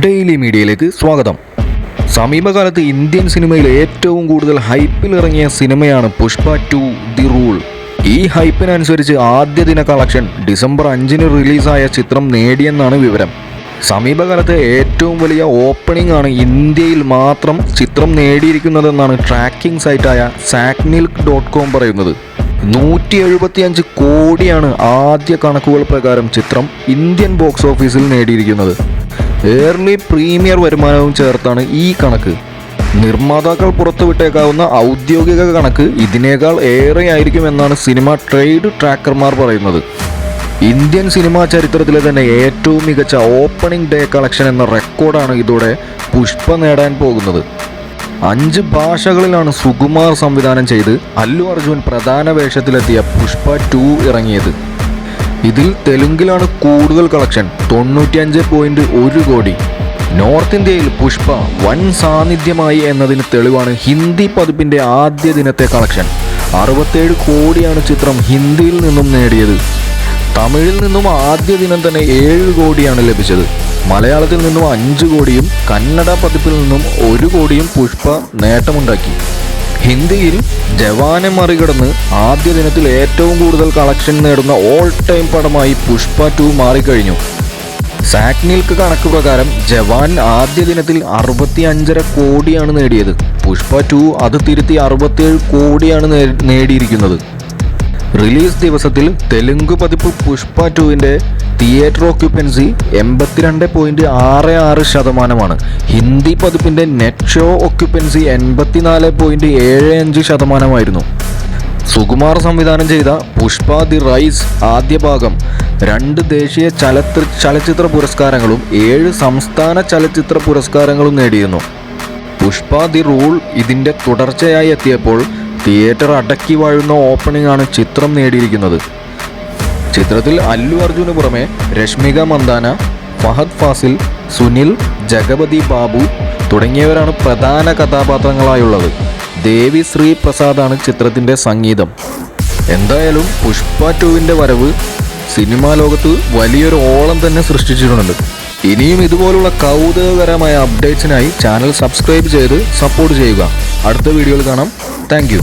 Daily മീഡിയയിലേക്ക് സ്വാഗതം. സമീപകാലത്ത് ഇന്ത്യൻ സിനിമയിൽ ഏറ്റവും കൂടുതൽ ഹൈപ്പിൽ ഇറങ്ങിയ സിനിമയാണ് പുഷ്പ 2 ദി റൂൾ. ഈ ഹൈപ്പിനനുസരിച്ച് ആദ്യ ദിന കളക്ഷൻ ഡിസംബർ 5 റിലീസായ ചിത്രം നേടിയെന്നാണ് വിവരം. സമീപകാലത്തെ ഏറ്റവും വലിയ ഓപ്പണിംഗ് ആണ് ഇന്ത്യയിൽ മാത്രം ചിത്രം നേടിയിരിക്കുന്നതെന്നാണ് ട്രാക്കിംഗ് സൈറ്റായ SACNILC.com പറയുന്നത്. 175 കോടിയാണ് ആദ്യ കണക്കുകൾ പ്രകാരം ചിത്രം ഇന്ത്യൻ ബോക്സ് ഓഫീസിൽ നേടിയിരിക്കുന്നത്. ഏർലി പ്രീമിയർ വരുമാനവും ചേർത്താണ് ഈ കണക്ക്. നിർമ്മാതാക്കൾ പുറത്തുവിട്ടേക്കാവുന്ന ഔദ്യോഗിക കണക്ക് ഇതിനേക്കാൾ ഏറെയായിരിക്കുമെന്നാണ് സിനിമ ട്രേഡ് ട്രാക്കർമാർ പറയുന്നത്. ഇന്ത്യൻ സിനിമാ ചരിത്രത്തിലെ തന്നെ ഏറ്റവും മികച്ച ഓപ്പണിംഗ് ഡേ കളക്ഷൻ എന്ന റെക്കോർഡാണ് ഇതോടെ പുഷ്പ നേടാൻ പോകുന്നത്. 5 ഭാഷകളിലാണ് സുകുമാർ സംവിധാനം ചെയ്ത് അല്ലു അർജുൻ പ്രധാന വേഷത്തിലെത്തിയ പുഷ്പ 2 ഇറങ്ങിയത്. ഇതിൽ തെലുങ്കിലാണ് കൂടുതൽ കളക്ഷൻ, 95.1 കോടി. നോർത്ത് ഇന്ത്യയിൽ പുഷ്പ വൻ സാന്നിധ്യമായി എന്നതിന് തെളിവാണ് ഹിന്ദി പതിപ്പിൻ്റെ ആദ്യ ദിനത്തെ കളക്ഷൻ. 67 കോടിയാണ് ചിത്രം ഹിന്ദിയിൽ നിന്നും നേടിയത്. തമിഴിൽ നിന്നും ആദ്യ ദിനം തന്നെ 7 കോടിയാണ് ലഭിച്ചത്. മലയാളത്തിൽ നിന്നും 5 കോടിയും കന്നഡ പതിപ്പിൽ നിന്നും 1 കോടിയും പുഷ്പ നേട്ടമുണ്ടാക്കി. ഹിന്ദിയിൽ ജവാനെ മറികടന്ന് ആദ്യ ദിനത്തിൽ ഏറ്റവും കൂടുതൽ കളക്ഷൻ നേടുന്ന ഓൾ ടൈം പടമായി പുഷ്പ 2 മാറിക്കഴിഞ്ഞു. സാക്നിൽക്ക് കണക്ക് പ്രകാരം ജവാൻ ആദ്യ ദിനത്തിൽ 65.5 കോടിയാണ് നേടിയത്. പുഷ്പ 2 അത് തിരുത്തി 67 കോടിയാണ് നേടിയിരിക്കുന്നത്. റിലീസ് ദിവസത്തിൽ തെലുങ്ക് പതിപ്പ് പുഷ്പ 2വിൻ്റെ തിയേറ്റർ ഓക്യുപ്പൻസി 82.66%. ഹിന്ദി പതിപ്പിൻ്റെ നെറ്റ് ഷോ ഓക്യുപ്പൻസി 84.75%. സുകുമാർ സംവിധാനം ചെയ്ത പുഷ്പ ദി റൈസ് ആദ്യ ഭാഗം 2 ദേശീയ ചലച്ചിത്ര പുരസ്കാരങ്ങളും 7 സംസ്ഥാന ചലച്ചിത്ര പുരസ്കാരങ്ങളും നേടിയിരുന്നു. പുഷ്പ ദി റൂൾ ഇതിൻ്റെ തുടർച്ചയായി എത്തിയപ്പോൾ തിയേറ്റർ അടക്കി വാഴുന്ന ഓപ്പണിംഗ് ആണ് ചിത്രം നേടിയിരിക്കുന്നത്. ചിത്രത്തിൽ അല്ലു അർജുന് പുറമെ രശ്മിക മന്ദാന, ഫഹദ് ഫാസിൽ, സുനിൽ, ജഗപതി ബാബു തുടങ്ങിയവരാണ് പ്രധാന കഥാപാത്രങ്ങളായുള്ളത്. ദേവി ശ്രീ പ്രസാദാണ് ചിത്രത്തിൻ്റെ സംഗീതം. എന്തായാലും പുഷ്പ 2വിൻ്റെ വരവ് സിനിമാ ലോകത്ത് വലിയൊരു ഓളം തന്നെ സൃഷ്ടിച്ചിട്ടുണ്ട്. ഇനിയും ഇതുപോലുള്ള കൗതുകകരമായ അപ്ഡേറ്റ്സിനായി ചാനൽ സബ്സ്ക്രൈബ് ചെയ്ത് സപ്പോർട്ട് ചെയ്യുക. അടുത്ത വീഡിയോയിൽ കാണാം. Thank you.